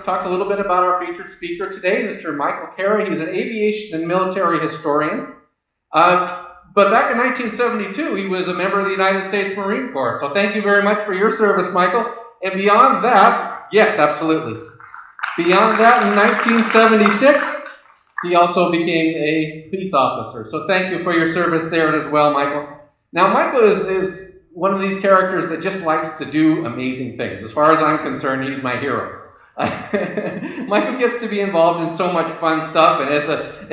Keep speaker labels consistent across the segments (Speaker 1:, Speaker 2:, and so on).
Speaker 1: talk a little bit about our featured speaker today, Mr. Michael Carra. He's an aviation and military historian. But back in 1972, he was a member of the United States Marine Corps. So thank you very much for your service, Michael. And beyond that, yes, absolutely. Beyond that, in 1976, he also became a police officer. So thank you for your service there as well, Michael. Now, Michael is one of these characters that just likes to do amazing things. As far as I'm concerned, he's my hero. Michael gets to be involved in so much fun stuff, and as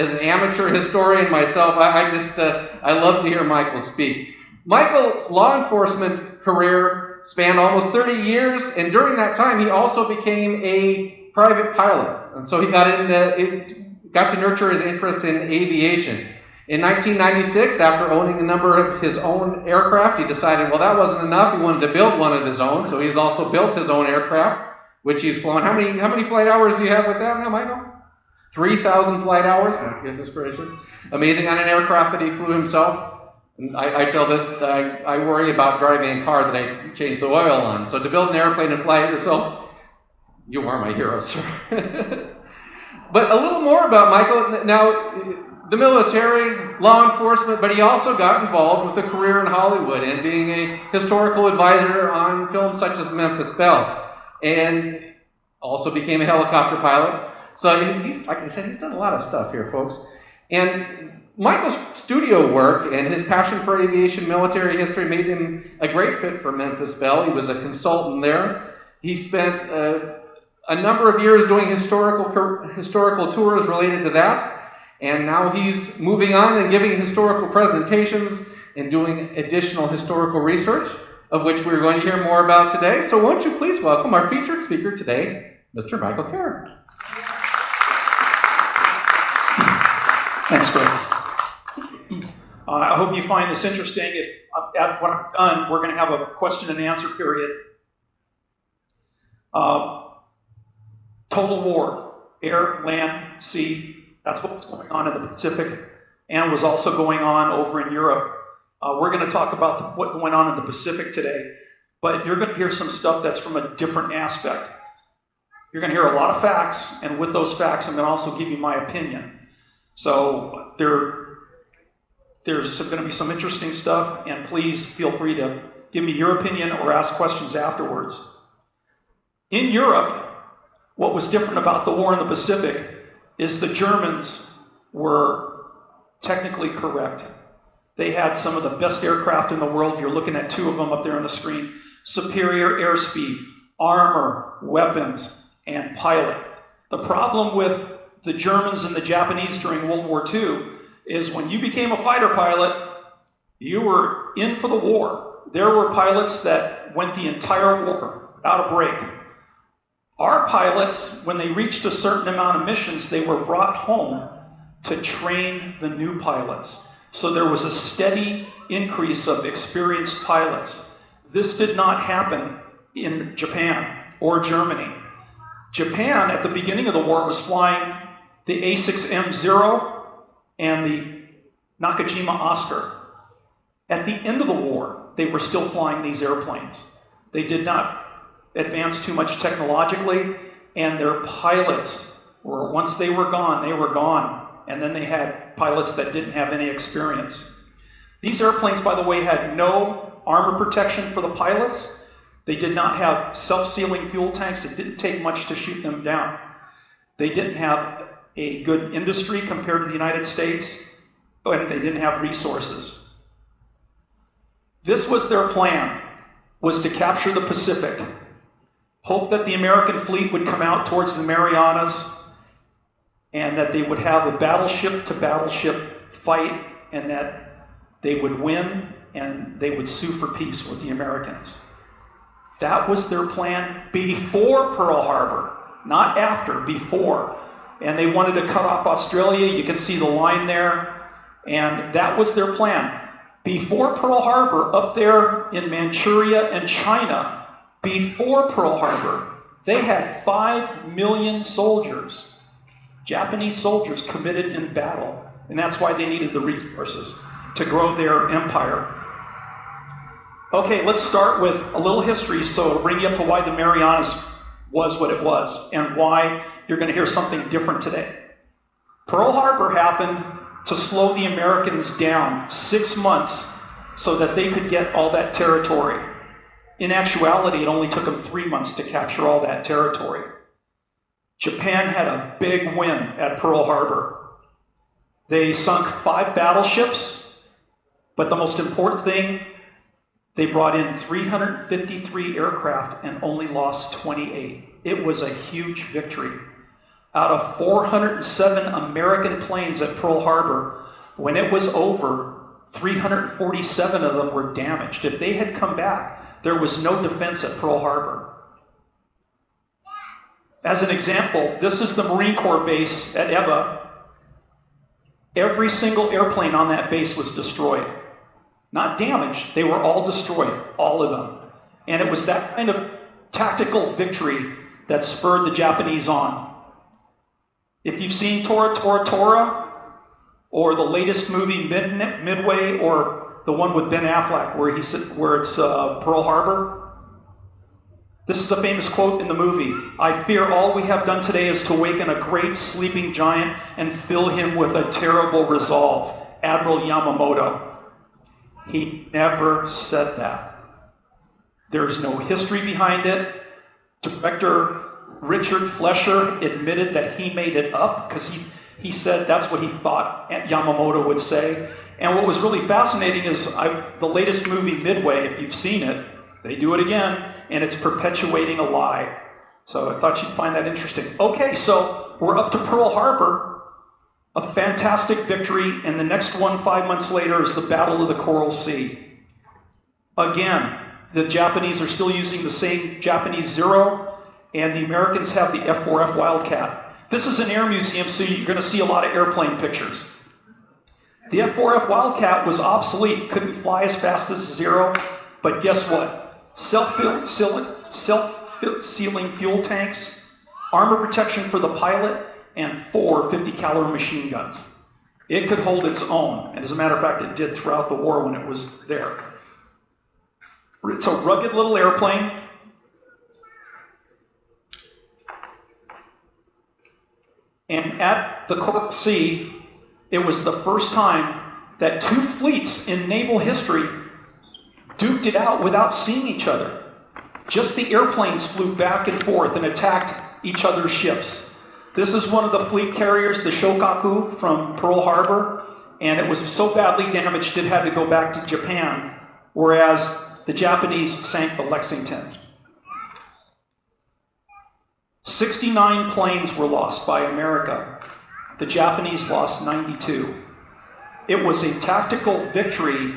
Speaker 1: an amateur historian myself, I love to hear Michael speak. Michael's law enforcement career spanned almost 30 years, and during that time, he also became a private pilot. And so he got to nurture his interest in aviation. In 1996, after owning a number of his own aircraft, he decided, well, that wasn't enough. He wanted to build one of his own, so he's also built his own aircraft, which he's flown. How many flight hours do you have with that now, Michael? 3,000 flight hours? Oh, goodness gracious. Amazing, on an aircraft that he flew himself. And I tell this, I worry about driving a car that I change the oil on. So to build an airplane and fly it yourself, you are my hero, sir. But a little more about Michael. Now, the military, law enforcement, but he also got involved with a career in Hollywood and being a historical advisor on films such as Memphis Belle, and also became a helicopter pilot. So he's, like I said, he's done a lot of stuff here, folks. And Michael's studio work and his passion for aviation military history made him a great fit for Memphis Belle. He was a consultant there. He spent a number of years doing historical tours related to that. And now he's moving on and giving historical presentations and doing additional historical research, of which we're going to hear more about today. So won't you please welcome our featured speaker today, Mr. Michael Carra.
Speaker 2: Thanks, Greg. I hope you find this interesting. If when I'm done, we're going to have a question and answer period. Total war, air, land, sea. That's what was going on in the Pacific and was also going on over in Europe. We're going to talk about what went on in the Pacific today, but you're going to hear some stuff that's from a different aspect. You're going to hear a lot of facts, and with those facts, I'm going to also give you my opinion. So there's going to be some interesting stuff, and please feel free to give me your opinion or ask questions afterwards. In Europe, what was different about the war in the Pacific is the Germans were technically correct. They had some of the best aircraft in the world. You're looking at two of them up there on the screen. Superior airspeed, armor, weapons, and pilots. The problem with the Germans and the Japanese during World War II is when you became a fighter pilot, you were in for the war. There were pilots that went the entire war without a break. Our pilots, when they reached a certain amount of missions, they were brought home to train the new pilots. So there was a steady increase of experienced pilots. This did not happen in Japan or Germany. Japan, at the beginning of the war, was flying the A6M0 and the Nakajima Oscar. At the end of the war, they were still flying these airplanes. They did not advance too much technologically, and their pilots were, once they were gone, they were gone. And then they had pilots that didn't have any experience. These airplanes, by the way, had no armor protection for the pilots. They did not have self-sealing fuel tanks. It didn't take much to shoot them down. They didn't have a good industry compared to the United States, and they didn't have resources. This was their plan, was to capture the Pacific. Hope that the American fleet would come out towards the Marianas and that they would have a battleship-to-battleship fight and that they would win and they would sue for peace with the Americans. That was their plan before Pearl Harbor, not after, before. And they wanted to cut off Australia. You can see the line there. And that was their plan. Before Pearl Harbor, up there in Manchuria and China, before Pearl Harbor, they had 5 million soldiers, Japanese soldiers, committed in battle. And that's why they needed the resources to grow their empire. Okay, let's start with a little history so it'll bring you up to why the Marianas was what it was, and why you're going to hear something different today. Pearl Harbor happened to slow the Americans down 6 months so that they could get all that territory. In actuality, it only took them 3 months to capture all that territory. Japan had a big win at Pearl Harbor. They sunk 5 battleships, but the most important thing, they brought in 353 aircraft and only lost 28. It was a huge victory. Out of 407 American planes at Pearl Harbor, when it was over, 347 of them were damaged. If they had come back, there was no defense at Pearl Harbor. As an example, this is the Marine Corps base at Eva. Every single airplane on that base was destroyed. Not damaged, they were all destroyed, all of them. And it was that kind of tactical victory that spurred the Japanese on. If you've seen Tora Tora Tora, or the latest movie Midway, or the one with Ben Affleck where it's Pearl Harbor, this is a famous quote in the movie. "I fear all we have done today is to waken a great sleeping giant and fill him with a terrible resolve." Admiral Yamamoto. He never said that. There's no history behind it. Director Richard Flesher admitted that he made it up because he said that's what he thought Yamamoto would say. And what was really fascinating is the latest movie Midway, if you've seen it, they do it again, and it's perpetuating a lie. So I thought you'd find that interesting. Okay, so we're up to Pearl Harbor, a fantastic victory, and the next one 5 months later is the Battle of the Coral Sea. Again, the Japanese are still using the same Japanese Zero, and the Americans have the F4F Wildcat. This is an air museum, so you're going to see a lot of airplane pictures. The F4F Wildcat was obsolete, couldn't fly as fast as Zero, but guess what? Self-sealing fuel tanks, armor protection for the pilot, and 4 50-caliber machine guns. It could hold its own, and as a matter of fact, it did throughout the war when it was there. It's a rugged little airplane. And at the Coral Sea, it was the first time that 2 fleets in naval history duked it out without seeing each other. Just the airplanes flew back and forth and attacked each other's ships. This is one of the fleet carriers, the Shokaku from Pearl Harbor, and it was so badly damaged it had to go back to Japan, whereas the Japanese sank the Lexington. 69 planes were lost by America. The Japanese lost 92. It was a tactical victory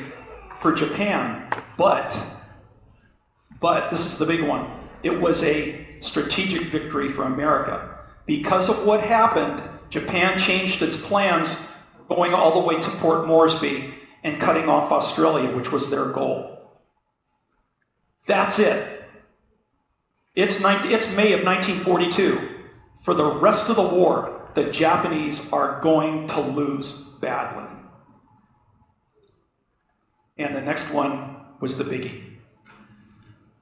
Speaker 2: for Japan, but this is the big one. It was a strategic victory for America. Because of what happened, Japan changed its plans, going all the way to Port Moresby and cutting off Australia, which was their goal. That's it. It's May of 1942. For the rest of the war, the Japanese are going to lose badly. And the next one was the biggie.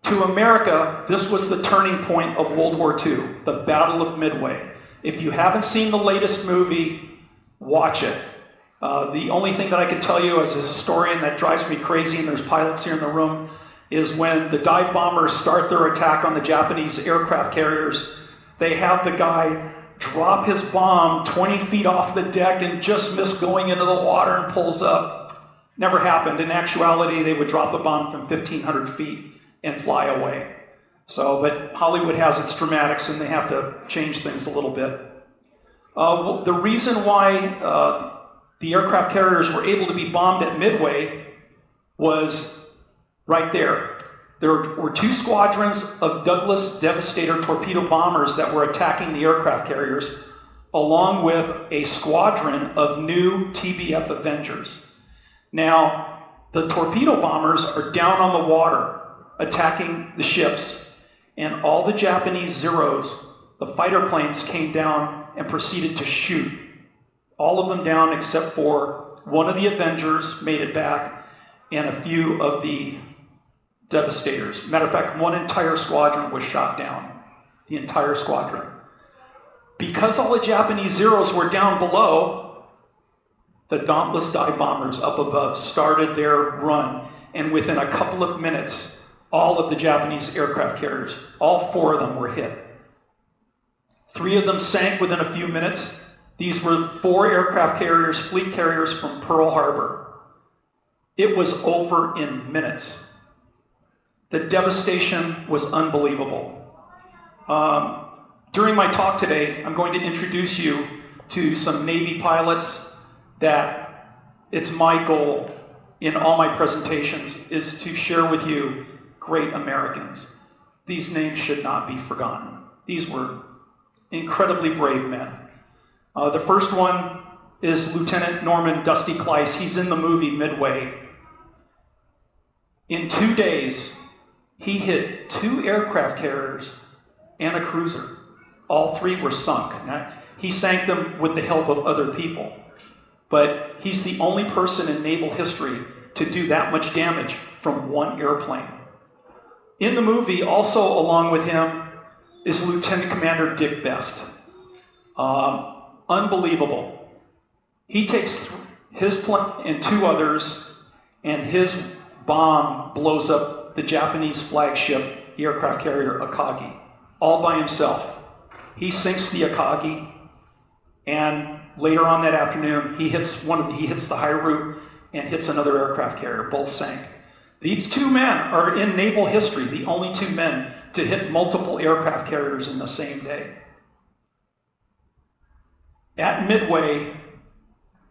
Speaker 2: To America, this was the turning point of World War II, the Battle of Midway. If you haven't seen the latest movie, watch it. The only thing that I can tell you as a historian that drives me crazy, and there's pilots here in the room, is when the dive bombers start their attack on the Japanese aircraft carriers, they have the guy drop his bomb 20 feet off the deck and just miss going into the water and pulls up. Never happened. In actuality, they would drop the bomb from 1,500 feet and fly away. But Hollywood has its dramatics and they have to change things a little bit. The reason why the aircraft carriers were able to be bombed at Midway was right there. There were 2 squadrons of Douglas Devastator torpedo bombers that were attacking the aircraft carriers, along with a squadron of new TBF Avengers. Now, the torpedo bombers are down on the water, attacking the ships, and all the Japanese Zeros, the fighter planes, came down and proceeded to shoot. All of them down except for one of the Avengers made it back, and a few of the Devastators. Matter of fact, one entire squadron was shot down. the entire squadron. Because all the Japanese Zeros were down below, the dauntless dive bombers up above started their run, and within a couple of minutes, all of the Japanese aircraft carriers, all 4 of them were hit. 3 of them sank within a few minutes. These were 4 aircraft carriers, fleet carriers from Pearl Harbor. It was over in minutes. The devastation was unbelievable. During my talk today, I'm going to introduce you to some Navy pilots that it's my goal in all my presentations is to share with you great Americans. These names should not be forgotten. These were incredibly brave men. The first one is Lieutenant Norman Dusty Kleiss. He's in the movie Midway. In 2 days, he hit 2 aircraft carriers and a cruiser. All 3 were sunk. Now, he sank them with the help of other people. But he's the only person in naval history to do that much damage from 1 airplane. In the movie, also along with him, is Lieutenant Commander Dick Best. Unbelievable. He takes his plane and 2 others, and his bomb blows up the Japanese flagship aircraft carrier Akagi, all by himself. He sinks the Akagi, and later on that afternoon, he hits the Hairu and hits another aircraft carrier. Both sank. These 2 men are in naval history, the only 2 men to hit multiple aircraft carriers in the same day. At Midway,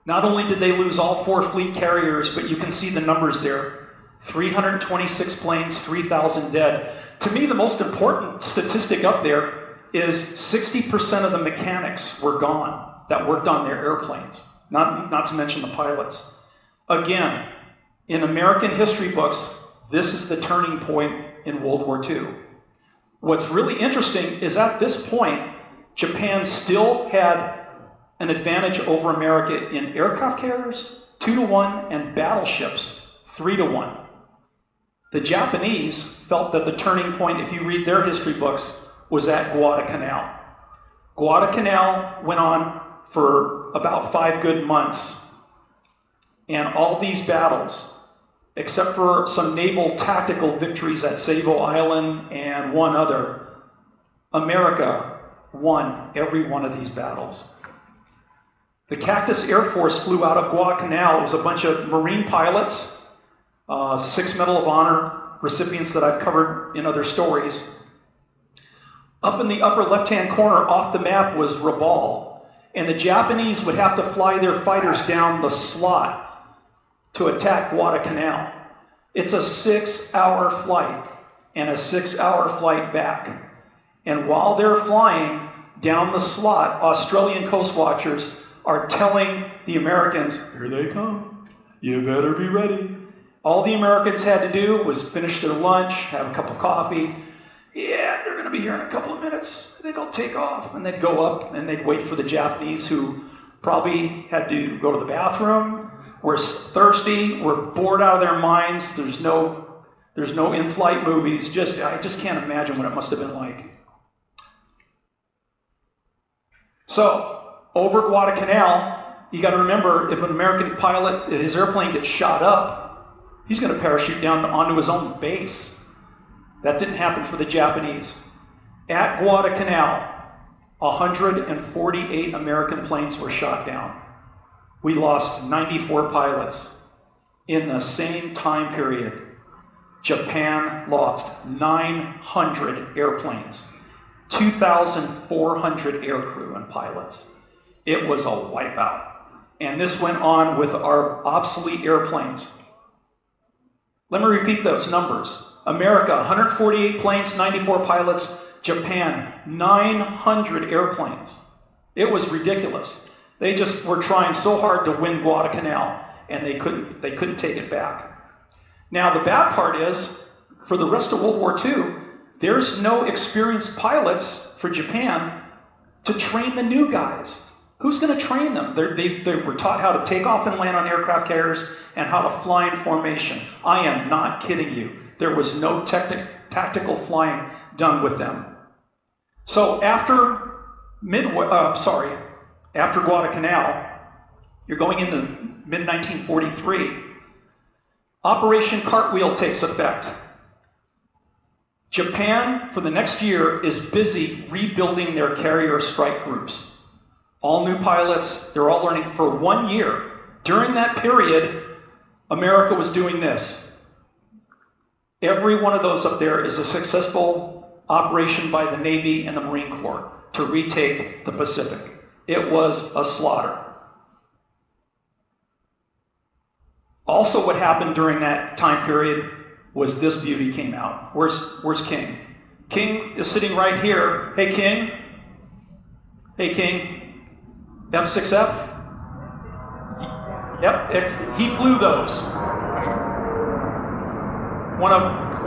Speaker 2: not only did they lose all 4 fleet carriers, but you can see the numbers there. 326 planes, 3,000 dead. To me, the most important statistic up there is 60% of the mechanics were gone that worked on their airplanes, not to mention the pilots. Again, in American history books, this is the turning point in World War II. What's really interesting is at this point, Japan still had an advantage over America in aircraft carriers, 2-1, and battleships, 3-1. The Japanese felt that the turning point, if you read their history books, was at Guadalcanal. Guadalcanal went on for about 5 good months, and all these battles, except for some naval tactical victories at Savo Island and one other, America won every one of these battles. The Cactus Air Force flew out of Guadalcanal. It was a bunch of Marine pilots, 6 Medal of Honor recipients that I've covered in other stories. Up in the upper left-hand corner off the map was Rabaul, and the Japanese would have to fly their fighters down the slot to attack Guadalcanal. It's a 6-hour flight and a 6-hour flight back. And while they're flying down the slot, Australian coast watchers are telling the Americans, "Here they come. You better be ready." All the Americans had to do was finish their lunch, have a cup of coffee. Yeah, they're going to be here in a couple of minutes. I think I'll take off. And they'd go up and they'd wait for the Japanese who probably had to go to the bathroom, were thirsty, were bored out of their minds. There's no in-flight movies. I just can't imagine what it must have been like. So, over Guadalcanal, you got to remember, if an American pilot, his airplane gets shot up, he's going to parachute down onto his own base. That didn't happen for the Japanese. At Guadalcanal, 148 American planes were shot down. We lost 94 pilots. In the same time period, Japan lost 900 airplanes, 2,400 aircrew and pilots. It was a wipeout. And this went on with our obsolete airplanes. Let me repeat those numbers. America, 148 planes, 94 pilots. Japan, 900 airplanes. It was ridiculous. They just were trying so hard to win Guadalcanal, and they couldn't take it back. Now, the bad part is, for the rest of World War II, there's no experienced pilots for Japan to train the new guys. Who's going to train them? They were taught how to take off and land on aircraft carriers and how to fly in formation. I am not kidding you. There was no tactical flying done with them. So after after Guadalcanal, you're going into mid-1943. Operation Cartwheel takes effect. Japan, for the next year, is busy rebuilding their carrier strike groups. All new pilots, they're all learning for 1 year. During that period, America was doing this. Every one of those up there is a successful operation by the Navy and the Marine Corps to retake the Pacific. It was a slaughter. Also, what happened during that time period was this beauty came out. Where's King? King is sitting right here. Hey, King. Hey, King. F6F? Yep, he flew those. One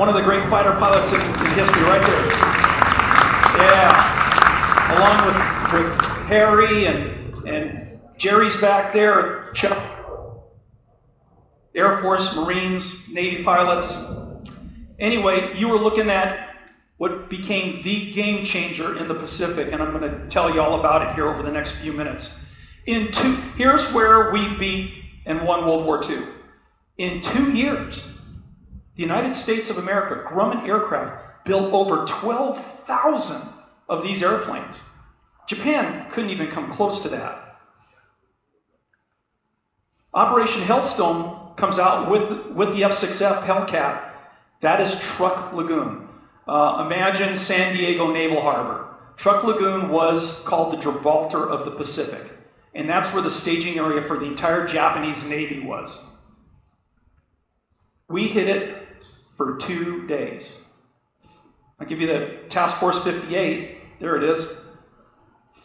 Speaker 2: of the great fighter pilots in history, right there. Yeah, along with Harry and Jerry's back there, Chuck. Air Force, Marines, Navy pilots. Anyway, you were looking at what became the game changer in the Pacific, and I'm going to tell you all about it here over the next few minutes. Here's where we beat and won World War II. In 2 years, the United States of America, Grumman Aircraft, built over 12,000 of these airplanes. Japan couldn't even come close to that. Operation Hailstone comes out with the F6F Hellcat. That is Truk Lagoon. Imagine San Diego Naval Harbor. Truk Lagoon was called the Gibraltar of the Pacific. And that's where the staging area for the entire Japanese Navy was. We hit it for 2 days. I'll give you the Task Force 58. There it is.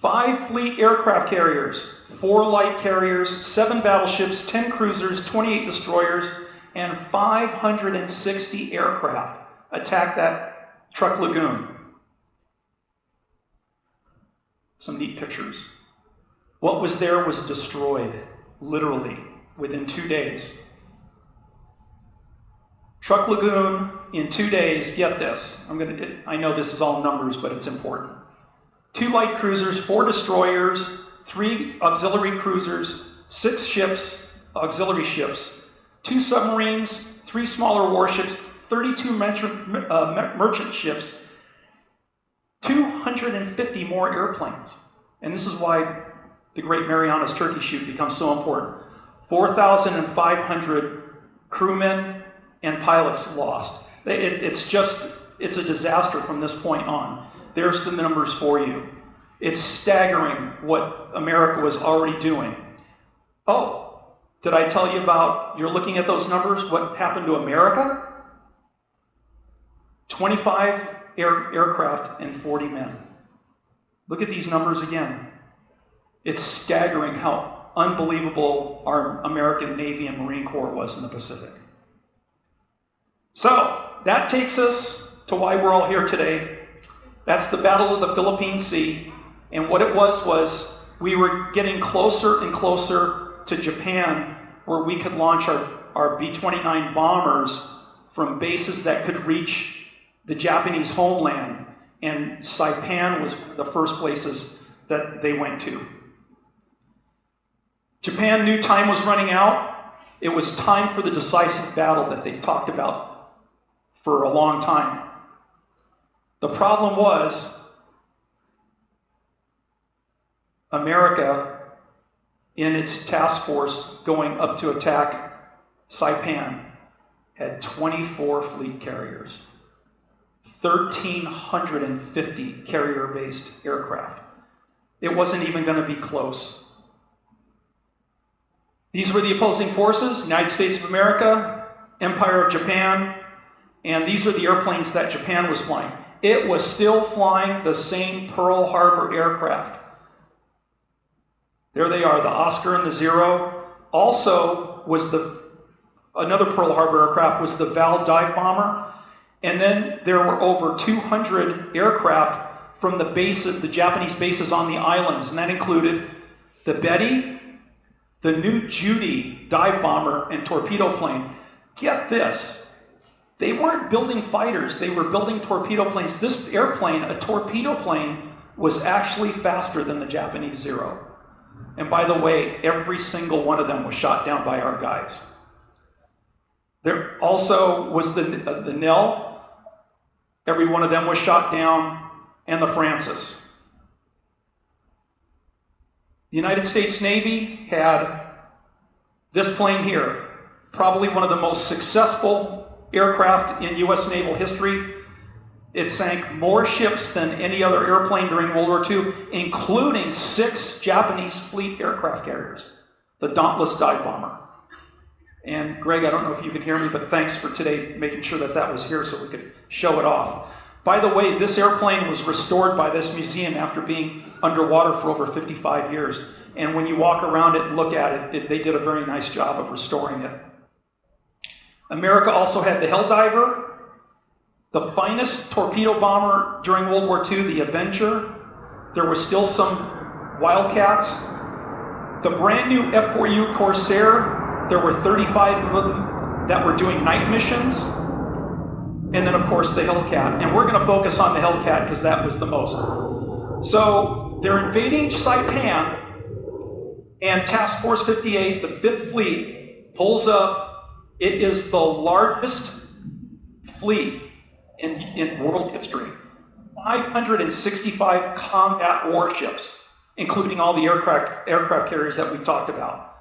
Speaker 2: 5 fleet aircraft carriers, 4 light carriers, 7 battleships, 10 cruisers, 28 destroyers, and 560 aircraft attacked that Truk Lagoon. Some neat pictures. What was there was destroyed, literally, within 2 days. Truk Lagoon, in 2 days, get this. I know this is all numbers, but it's important. 2 light cruisers, 4 destroyers, 3 auxiliary cruisers, 6 ships, auxiliary ships, 2 submarines, 3 smaller warships, 32 merchant ships, 250 more airplanes. And this is why the great Marianas Turkey Shoot becomes so important. 4,500 crewmen and pilots lost. It's a disaster from this point on. There's the numbers for you. It's staggering what America was already doing. Oh, did I tell you about, you're looking at those numbers, what happened to America? 25 aircraft and 40 men. Look at these numbers again. It's staggering how unbelievable our American Navy and Marine Corps was in the Pacific. So, that takes us to why we're all here today. That's the Battle of the Philippine Sea. And what it was we were getting closer and closer to Japan, where we could launch our B-29 bombers from bases that could reach the Japanese homeland. And Saipan was the first places that they went to. Japan knew time was running out. It was time for the decisive battle that they talked about for a long time. The problem was America, in its task force going up to attack Saipan, had 24 fleet carriers, 1,350 carrier-based aircraft. It wasn't even going to be close. These were the opposing forces: United States of America, Empire of Japan, and these are the airplanes that Japan was flying. It was still flying the same Pearl Harbor aircraft. There they are, the Oscar and the Zero. Also was another Pearl Harbor aircraft was the Val dive bomber. And then there were over 200 aircraft from the Japanese bases on the islands. And that included the Betty, the New Judy dive bomber and torpedo plane. Get this, They weren't building fighters, they were building torpedo planes. This airplane, a torpedo plane, was actually faster than the Japanese Zero. And by the way, every single one of them was shot down by our guys. There also was the Nell. Every one of them was shot down, and the Francis. The United States Navy had this plane here, probably one of the most successful aircraft in U.S. naval history. It sank more ships than any other airplane during World War II, including 6 Japanese fleet aircraft carriers, the Dauntless dive bomber. And Greg, I don't know if you can hear me, but thanks for today making sure that that was here so we could show it off. By the way, this airplane was restored by this museum after being underwater for over 55 years. And when you walk around it and look at it, they did a very nice job of restoring it. America also had the Helldiver, the finest torpedo bomber during World War II, the Avenger. There were still some Wildcats. The brand new F4U Corsair, there were 35 of them that were doing night missions. And then, of course, the Hellcat. And we're going to focus on the Hellcat because that was the most. So they're invading Saipan, and Task Force 58, the 5th Fleet, pulls up. It is the largest fleet in world history. 565 combat warships, including all the aircraft carriers that we talked about.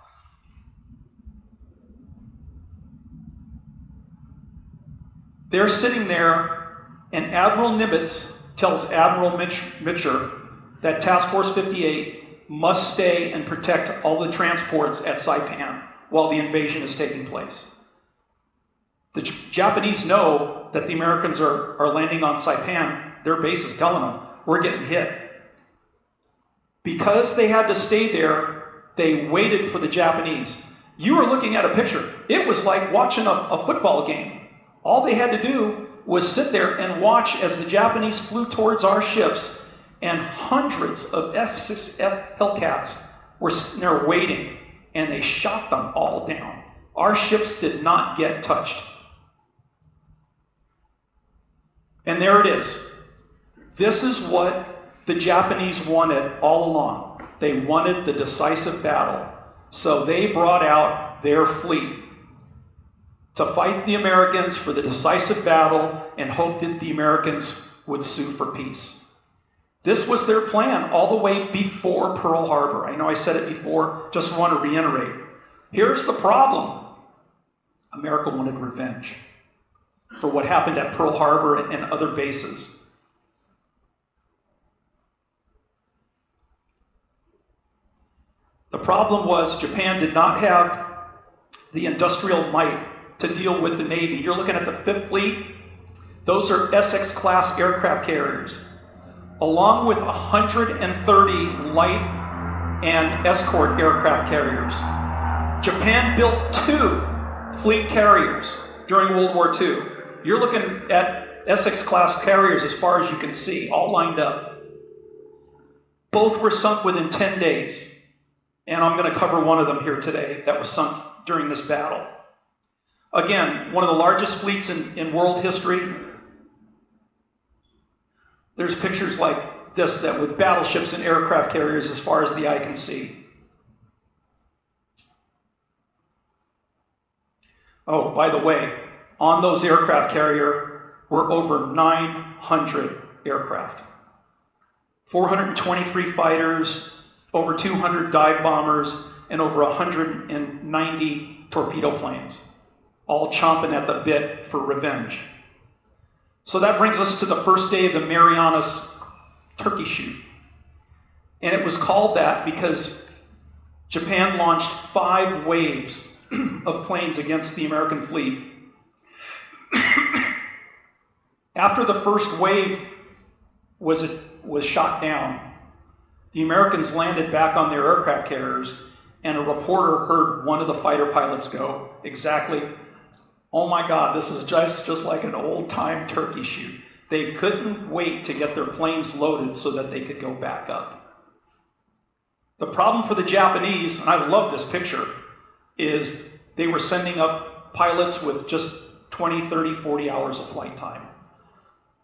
Speaker 2: They're sitting there, and Admiral Nimitz tells Admiral Mitcher that Task Force 58 must stay and protect all the transports at Saipan while the invasion is taking place. The Japanese know that the Americans are landing on Saipan. Their base is telling them, we're getting hit. Because they had to stay there, they waited for the Japanese. You were looking at a picture. It was like watching a football game. All they had to do was sit there and watch as the Japanese flew towards our ships, and hundreds of F6F Hellcats were sitting there waiting, and they shot them all down. Our ships did not get touched. And there it is. This is what the Japanese wanted all along. They wanted the decisive battle. So they brought out their fleet to fight the Americans for the decisive battle and hope that the Americans would sue for peace. This was their plan all the way before Pearl Harbor. I know I said it before, just want to reiterate. Here's the problem. America wanted revenge for what happened at Pearl Harbor and other bases. The problem was Japan did not have the industrial might to deal with the Navy. You're looking at the 5th Fleet. Those are Essex-class aircraft carriers, along with 130 light and escort aircraft carriers. Japan built 2 fleet carriers during World War II. You're looking at Essex-class carriers as far as you can see, all lined up. Both were sunk within 10 days. And I'm going to cover one of them here today that was sunk during this battle. Again, one of the largest fleets in world history. There's pictures like this that with battleships and aircraft carriers as far as the eye can see. Oh, by the way, on those aircraft carrier were over 900 aircraft. 423 fighters, over 200 dive bombers, and over 190 torpedo planes, all chomping at the bit for revenge. So that brings us to the first day of the Marianas Turkey Shoot. And it was called that because Japan launched 5 waves of planes against the American fleet. After the first wave was shot down, the Americans landed back on their aircraft carriers, and a reporter heard one of the fighter pilots go, exactly, oh my God, this is just like an old-time turkey shoot. They couldn't wait to get their planes loaded so that they could go back up. The problem for the Japanese, and I love this picture, is they were sending up pilots with just 20, 30, 40 hours of flight time.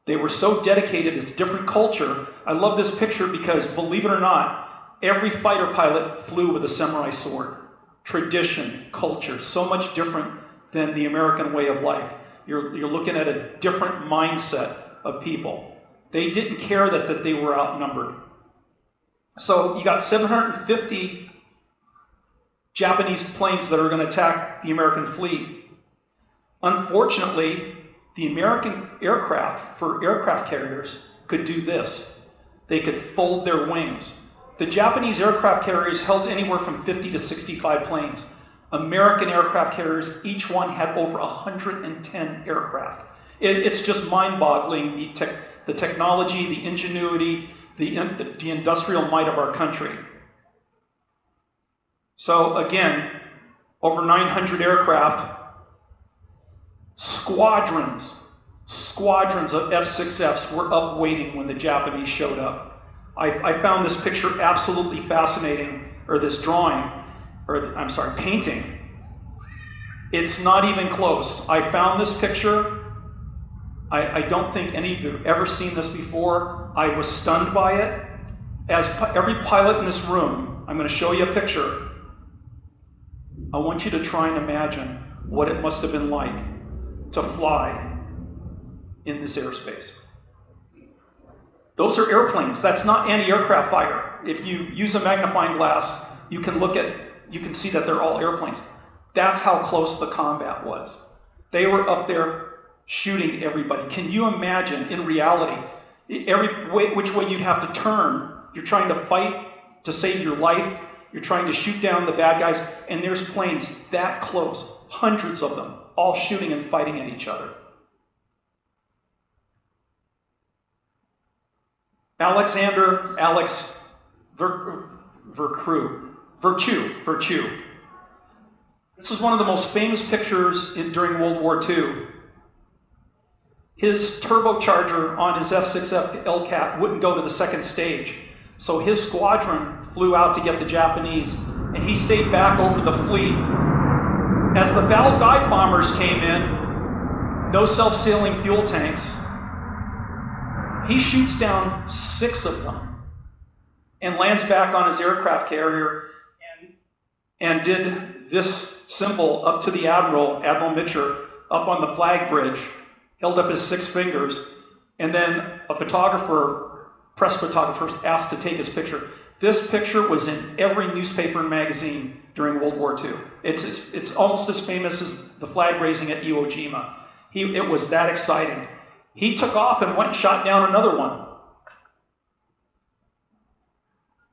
Speaker 2: They were so dedicated. It's different culture. I love this picture because, believe it or not, every fighter pilot flew with a samurai sword. Tradition, culture, so much different than the American way of life. You're looking at a different mindset of people. They didn't care that they were outnumbered. So you got 750 Japanese planes that are going to attack the American fleet. Unfortunately, the American aircraft, for aircraft carriers, could do this. They could fold their wings. The Japanese aircraft carriers held anywhere from 50 to 65 planes. American aircraft carriers, each one had over 110 aircraft. It's just mind-boggling, the technology, the ingenuity, the industrial might of our country. So again, over 900 aircraft, squadrons of F6Fs were up waiting when the Japanese showed up. I found this picture absolutely fascinating, or this drawing, painting. It's not even close. I found this picture. I don't think any of you have ever seen this before. I was stunned by it. As every pilot in this room, I'm going to show you a picture. I want you to try and imagine what it must have been like to fly in this airspace. Those are airplanes. That's not anti-aircraft fire. If you use a magnifying glass, you can see that they're all airplanes. That's how close the combat was. They were up there shooting everybody. Can you imagine, in reality, which way you'd have to turn? You're trying to fight to save your life. You're trying to shoot down the bad guys, and there's planes that close, hundreds of them, all shooting and fighting at each other. Alex Vertu. This is one of the most famous pictures during World War II. His turbocharger on his F6F LCAT wouldn't go to the second stage. So his squadron flew out to get the Japanese, and he stayed back over the fleet. As the Val dive bombers came in, no self-sealing fuel tanks, he shoots down 6 of them and lands back on his aircraft carrier and did this symbol up to the Admiral Mitcher, up on the flag bridge, held up his 6 fingers, and then a press photographer asked to take his picture. This picture was in every newspaper and magazine during World War II. It's almost as famous as the flag raising at Iwo Jima. It was that exciting. He took off and went and shot down another one.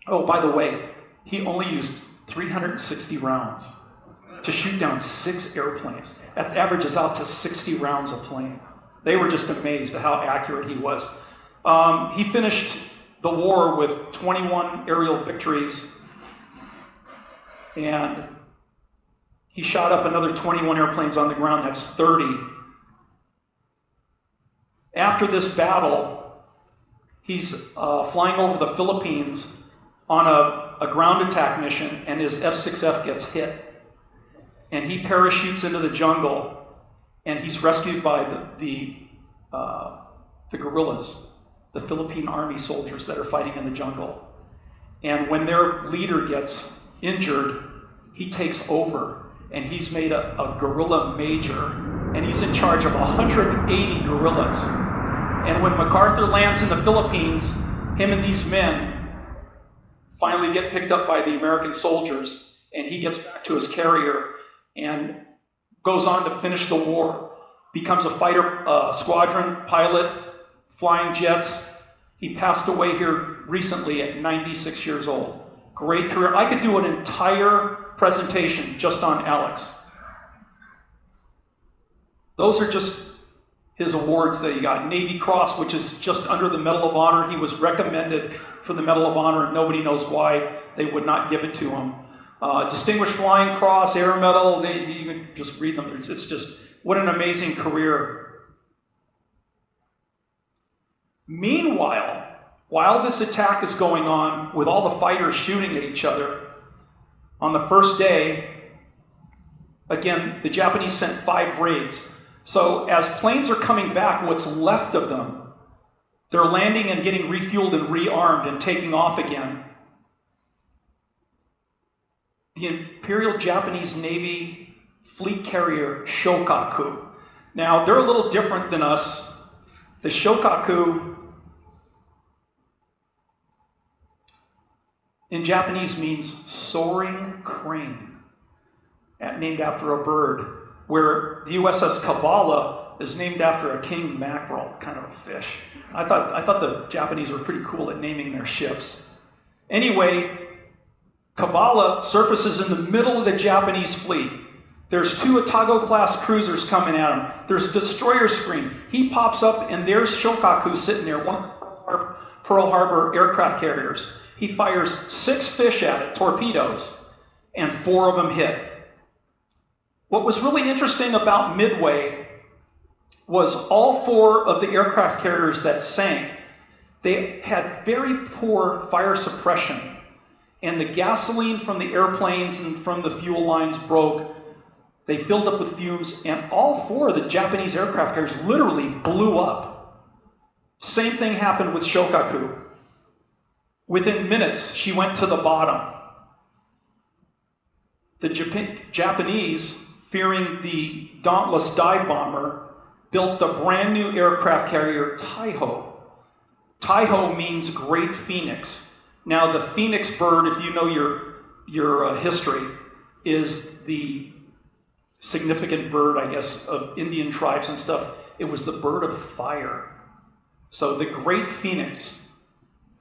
Speaker 2: Oh, by the way, he only used 360 rounds to shoot down 6 airplanes. That averages out to 60 rounds a plane. They were just amazed at how accurate he was. He finished the war with 21 aerial victories, and he shot up another 21 airplanes on the ground. That's 30. After this battle, he's flying over the Philippines on a ground attack mission, and his F6F gets hit. And he parachutes into the jungle, and he's rescued by the guerrillas, the Philippine army soldiers that are fighting in the jungle. And when their leader gets injured, he takes over, and he's made a guerrilla major, and he's in charge of 180 guerrillas. And when MacArthur lands in the Philippines, him and these men finally get picked up by the American soldiers, and he gets back to his carrier and goes on to finish the war, becomes a fighter squadron pilot, flying jets. He passed away here recently at 96 years old. Great career. I could do an entire presentation just on Alex. Those are just his awards that he got. Navy Cross, which is just under the Medal of Honor. He was recommended for the Medal of Honor, and nobody knows why they would not give it to him. Distinguished Flying Cross, Air Medal, you can just read them. It's just, what an amazing career. Meanwhile, while this attack is going on, with all the fighters shooting at each other, on the first day, again, the Japanese sent 5 raids. So as planes are coming back, what's left of them, they're landing and getting refueled and rearmed and taking off again. The Imperial Japanese Navy fleet carrier Shokaku. Now, they're a little different than us. The Shokaku in Japanese means soaring crane, named after a bird, where the USS Kavala is named after a king mackerel, kind of a fish. I thought the Japanese were pretty cool at naming their ships. Anyway, Kavala surfaces in the middle of the Japanese fleet. There's 2 Otago-class cruisers coming at him. There's a destroyer screen. He pops up, and there's Shokaku sitting there, one of Pearl Harbor aircraft carriers. He fires 6 fish at it, torpedoes, and 4 of them hit. What was really interesting about Midway was all 4 of the aircraft carriers that sank, they had very poor fire suppression. And the gasoline from the airplanes and from the fuel lines broke. They filled up with fumes, and all 4 of the Japanese aircraft carriers literally blew up. Same thing happened with Shokaku. Within minutes, she went to the bottom. The Japanese, fearing the dauntless dive bomber, built the brand new aircraft carrier Taiho. Taiho means Great Phoenix. Now, the phoenix bird, if you know your history, is the significant bird, I guess, of Indian tribes and stuff. It was the bird of fire. So the Great Phoenix,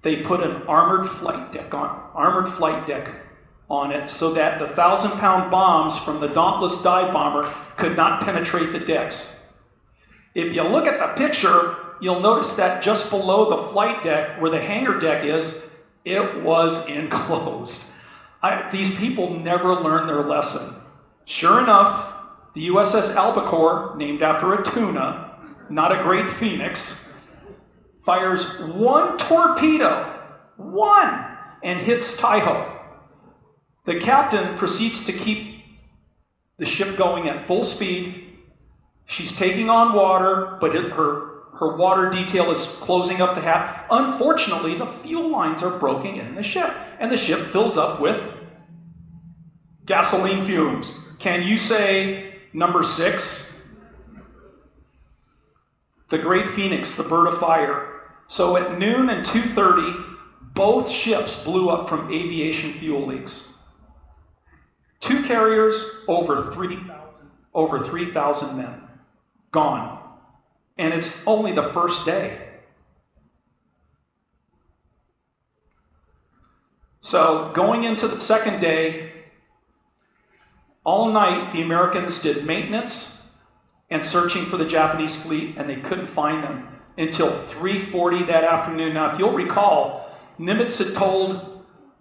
Speaker 2: they put an armored flight deck on it so that the 1,000-pound bombs from the dauntless dive bomber could not penetrate the decks. If you look at the picture, you'll notice that just below the flight deck, where the hangar deck is, it was enclosed. These people never learned their lesson. Sure enough, the USS Albacore, named after a tuna, not a Great Phoenix, fires 1 torpedo, 1, and hits Taiho. The captain proceeds to keep the ship going at full speed. She's taking on water, but her water detail is closing up the hatch. Unfortunately, the fuel lines are broken in the ship, and the ship fills up with gasoline fumes. Can you say number 6? The Great Phoenix, the bird of fire. So at noon and 2:30, both ships blew up from aviation fuel leaks. 2 carriers, over 3,000 men gone. And it's only the first day. So going into the second day, all night the Americans did maintenance and searching for the Japanese fleet, and they couldn't find them until 3:40 that afternoon. Now, if you'll recall, Nimitz had told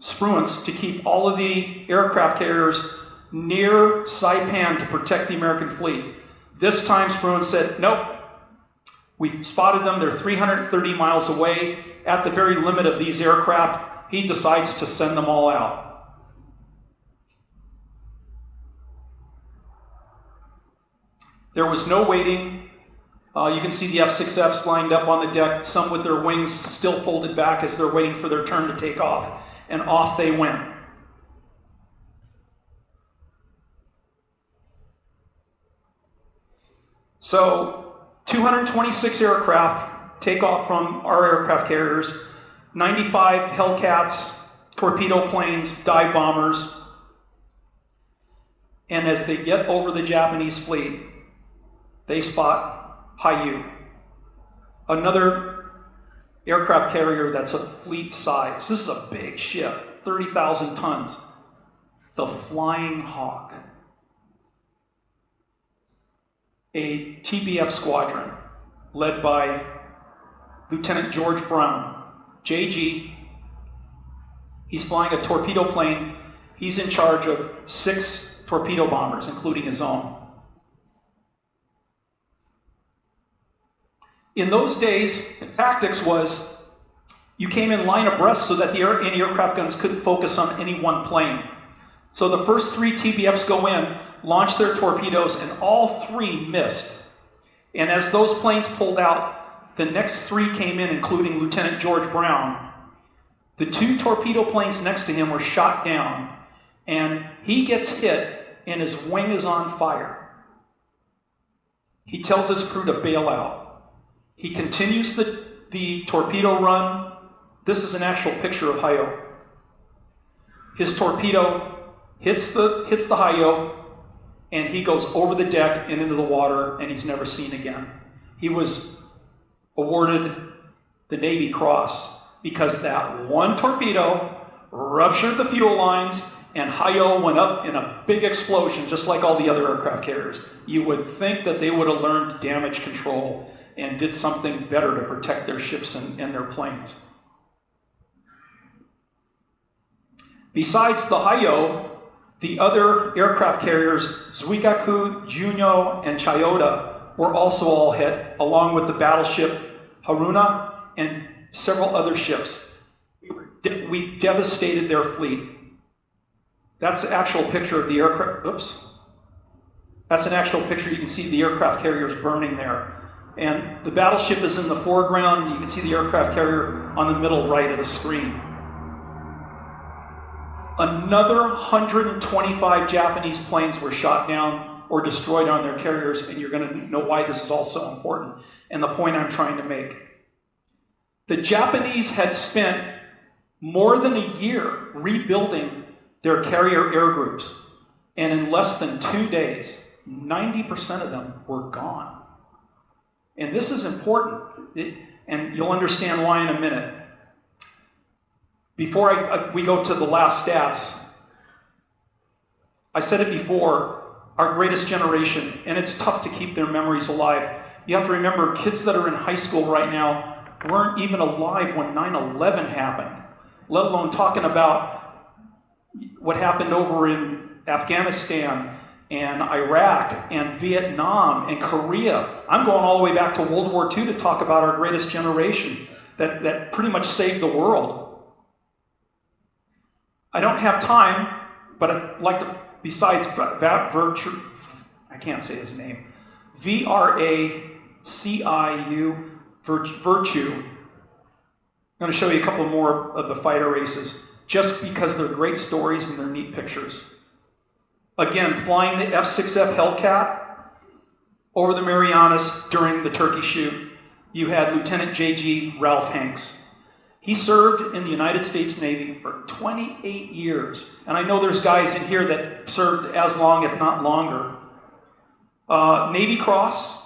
Speaker 2: Spruance to keep all of the aircraft carriers near Saipan to protect the American fleet. This time Spruance said, nope, we've spotted them, they're 330 miles away. At the very limit of these aircraft, he decides to send them all out. There was no waiting. You can see the F6Fs lined up on the deck, some with their wings still folded back as they're waiting for their turn to take off. And off they went. So 226 aircraft take off from our aircraft carriers, 95 Hellcats, torpedo planes, dive bombers. And as they get over the Japanese fleet, they spot Hayu, another aircraft carrier that's a fleet size. This is a big ship, 30,000 tons. The Flying Hawk, a TBF squadron led by Lieutenant George Brown, JG. He's flying a torpedo plane. He's in charge of 6 torpedo bombers, including his own. In those days, the tactics was you came in line abreast so that the anti-aircraft guns couldn't focus on any one plane. So the first 3 TBFs go in, launch their torpedoes, and all 3 missed. And as those planes pulled out, the next three came in, including Lieutenant George Brown. The two torpedo planes next to him were shot down, and he gets hit, and his wing is on fire. He tells his crew to bail out. He continues the torpedo run. This is an actual picture of Hayo. His torpedo hits the Hayo, and he goes over the deck and into the water, and he's never seen again. He was awarded the Navy Cross because that one torpedo ruptured the fuel lines, and Hayo went up in a big explosion, just like all the other aircraft carriers. You would think that they would have learned damage control and did something better to protect their ships and their planes. Besides the Hayo, the other aircraft carriers, Zuikaku, Junyo, and Chiyoda, were also all hit, along with the battleship Haruna and several other ships. We devastated their fleet. That's an actual picture of the aircraft. Oops. That's an actual picture. You can see the aircraft carriers burning there. And the battleship is in the foreground. You can see the aircraft carrier on the middle right of the screen. Another 125 Japanese planes were shot down or destroyed on their carriers, and you're going to know why this is all so important and the point I'm trying to make. The Japanese had spent more than a year rebuilding their carrier air groups, and in less than 2 days, 90% of them were gone. And this is important, and you'll understand why in a minute. Before we go to the last stats, I said it before, our greatest generation, and it's tough to keep their memories alive. You have to remember, kids that are in high school right now weren't even alive when 9/11 happened, let alone talking about what happened over in Afghanistan and Iraq and Vietnam and Korea. I'm going all the way back to World War II to talk about our greatest generation that pretty much saved the world. I don't have time, but I'd like to, besides Virtue, I can't say his name, VRACIU, Virtue, I'm going to show you a couple more of the fighter races, just because they're great stories and they're neat pictures. Again, flying the F6F Hellcat over the Marianas during the Turkey Shoot, you had Lieutenant J.G. Ralph Hanks. He served in the United States Navy for 28 years. And I know there's guys in here that served as long, if not longer. Navy Cross,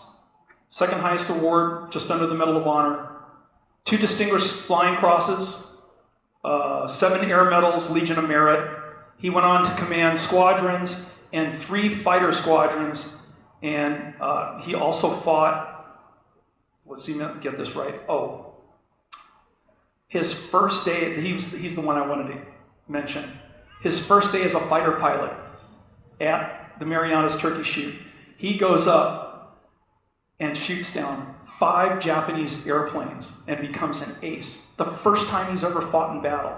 Speaker 2: second highest award, just under the Medal of Honor. 2 Distinguished Flying Crosses, 7 Air Medals, Legion of Merit. He went on to command squadrons and 3 fighter squadrons. And he also fought, let's see, get this right. His first day, he's the one I wanted to mention. His first day as a fighter pilot at the Marianas Turkey Shoot, he goes up and shoots down 5 Japanese airplanes and becomes an ace. The first time he's ever fought in battle.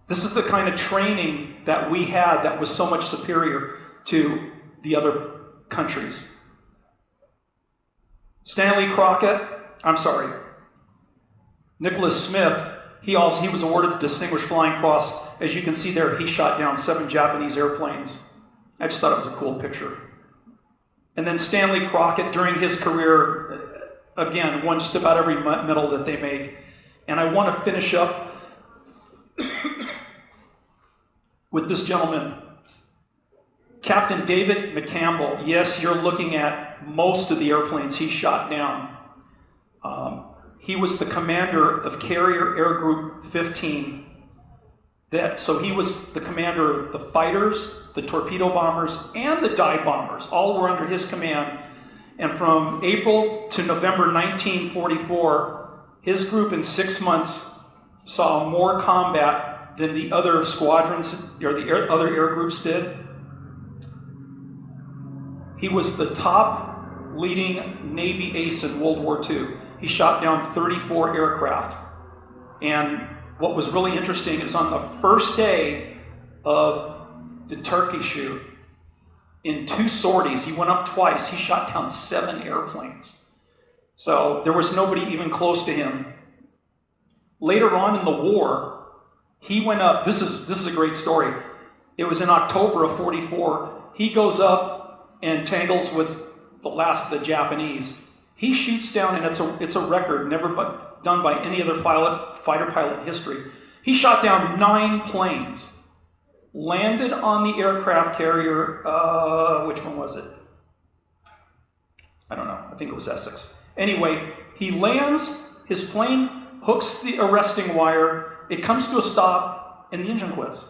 Speaker 2: This is the kind of training that we had that was so much superior to the other countries. Nicholas Smith, he was awarded the Distinguished Flying Cross. As you can see there, he shot down 7 Japanese airplanes. I just thought it was a cool picture. And then Stanley Crockett, during his career, again, won just about every medal that they make. And I want to finish up with this gentleman, Captain David McCampbell. Yes, you're looking at most of the airplanes he shot down. He was the commander of Carrier Air Group 15. So he was the commander of the fighters, the torpedo bombers, and the dive bombers. All were under his command. And from April to November 1944, his group in 6 months saw more combat than the other squadrons or the other air groups did. He was the top leading Navy ace in World War II. He shot down 34 aircraft. And what was really interesting is on the first day of the Turkey Shoot, in 2 sorties, he went up twice, he shot down 7 airplanes. So there was nobody even close to him. Later on in the war, he went up, this is a great story. It was in October of 44. He goes up and tangles with the last of the Japanese. He shoots down, and it's a record never done by any other fighter pilot in history. He shot down 9 planes, landed on the aircraft carrier, which one was it? I don't know, I think it was Essex. Anyway, he lands, his plane hooks the arresting wire, it comes to a stop, and the engine quits.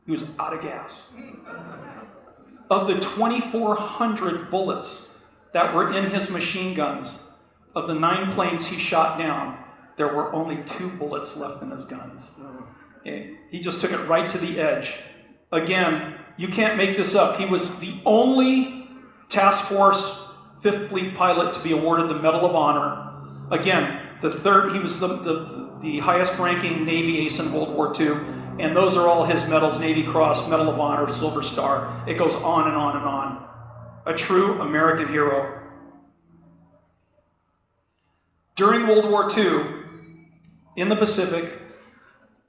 Speaker 2: He was out of gas. Of the 2,400 bullets that were in his machine guns, of the 9 planes he shot down, there were only 2 bullets left in his guns. He just took it right to the edge. Again, you can't make this up. He was the only Task Force 5th Fleet pilot to be awarded the Medal of Honor. Again, he was the highest ranking Navy ace in World War II, and those are all his medals: Navy Cross, Medal of Honor, Silver Star. It goes on and on and on. A true American hero. During World War II, in the Pacific,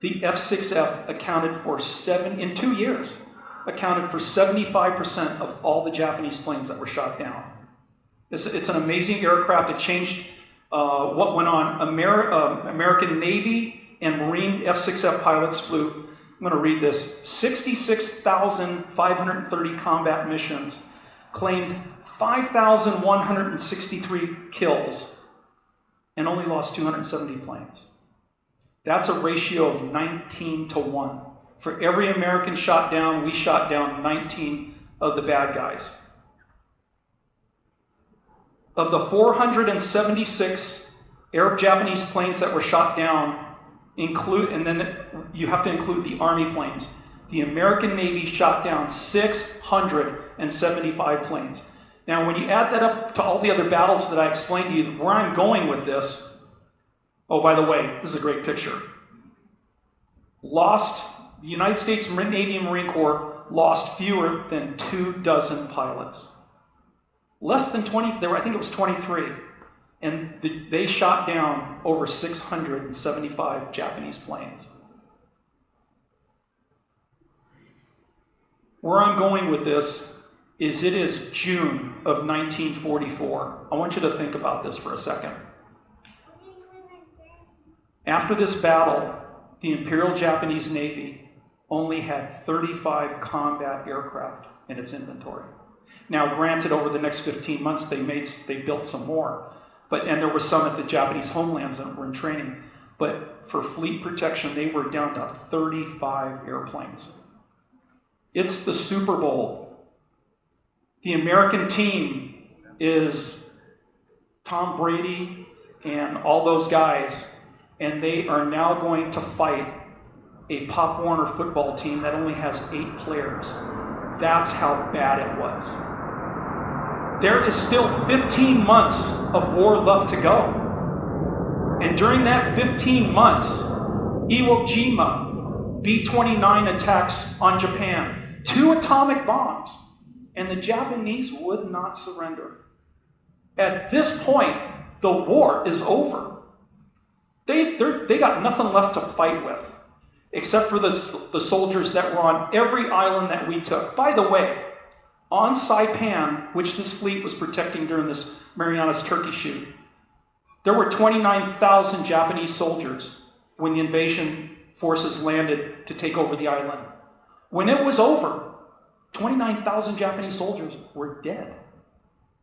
Speaker 2: the F6F accounted for in 2 years, accounted for 75% of all the Japanese planes that were shot down. It's an amazing aircraft. It changed what went on. American Navy and Marine F6F pilots flew, I'm going to read this, 66,530 combat missions, claimed 5,163 kills, and only lost 270 planes. That's a ratio of 19-1. For every American shot down, we shot down 19 of the bad guys. Of the 476 Arab-Japanese planes that were shot down, and then you have to include the Army planes, the American Navy shot down 675 planes. Now, when you add that up to all the other battles that I explained to you, where I'm going with this, oh, by the way, this is a great picture. The United States Navy and Marine Corps lost fewer than 24 pilots. Less than 20, I think it was 23. And they shot down over 675 Japanese planes. Where I'm going with this is it is June of 1944. I want you to think about this for a second. After this battle, the Imperial Japanese Navy only had 35 combat aircraft in its inventory. Now, granted, over the next 15 months, they built some more, and there were some at the Japanese homelands that were in training. But for fleet protection, they were down to 35 airplanes. It's the Super Bowl. The American team is Tom Brady and all those guys, and they are now going to fight a Pop Warner football team that only has 8 players. That's how bad it was. There is still 15 months of war left to go. And during that 15 months, Iwo Jima, B-29 attacks on Japan, 2 atomic bombs, and the Japanese would not surrender. At this point, the war is over. They got nothing left to fight with, except for the soldiers that were on every island that we took. By the way, on Saipan, which this fleet was protecting during this Marianas Turkey Shoot, there were 29,000 Japanese soldiers when the invasion forces landed to take over the island. When it was over, 29,000 Japanese soldiers were dead.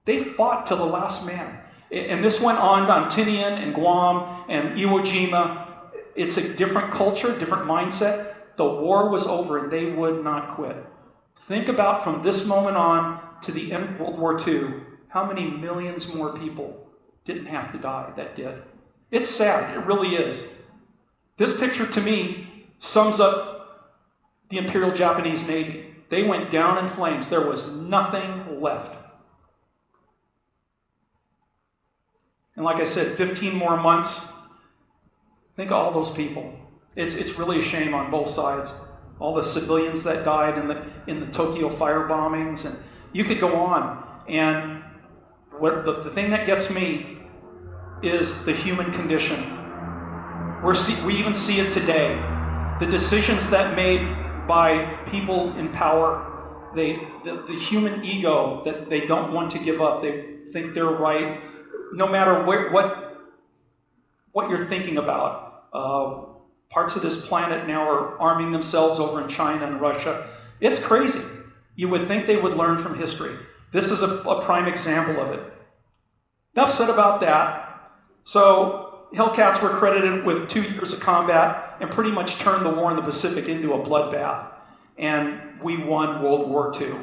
Speaker 2: They fought to the last man. And this went on Tinian and Guam and Iwo Jima. It's a different culture, different mindset. The war was over and they would not quit. Think about from this moment on to the end of World War II, how many millions more people didn't have to die that did. It's sad, it really is. This picture to me sums up the Imperial Japanese Navy. They went down in flames. There was nothing left. And like I said, 15 more months. Think of all those people. It's really a shame on both sides. All the civilians that died in the Tokyo fire bombings, and You could go on. And what the thing that gets me is the human condition. We even see it today. The decisions that made by people in power, the human ego that they don't want to give up. They think they're right, no matter what you're thinking about. Parts of this planet now are arming themselves over in China and Russia. It's crazy. You would think they would learn from history. This is a prime example of it. Enough said about that. So Hellcats were credited with 2 years of combat and pretty much turned the war in the Pacific into a bloodbath. And we won World War II.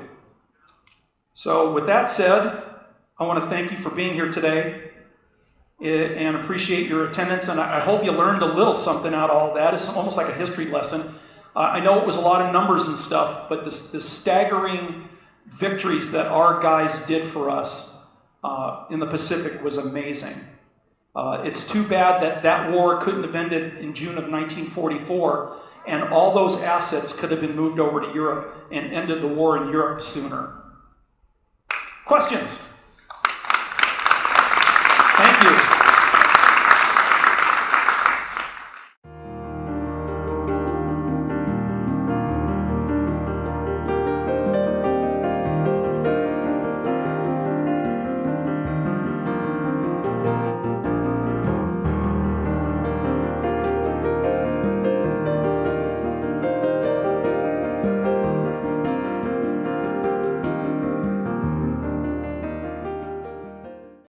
Speaker 2: So with that said, I want to thank you for being here today and appreciate your attendance. And I hope you learned a little something out of all that. It's almost like a history lesson. I know it was a lot of numbers and stuff, but the staggering victories that our guys did for us in the Pacific was amazing. It's too bad that that war couldn't have ended in June of 1944, and all those assets could have been moved over to Europe and ended the war in Europe sooner. Questions?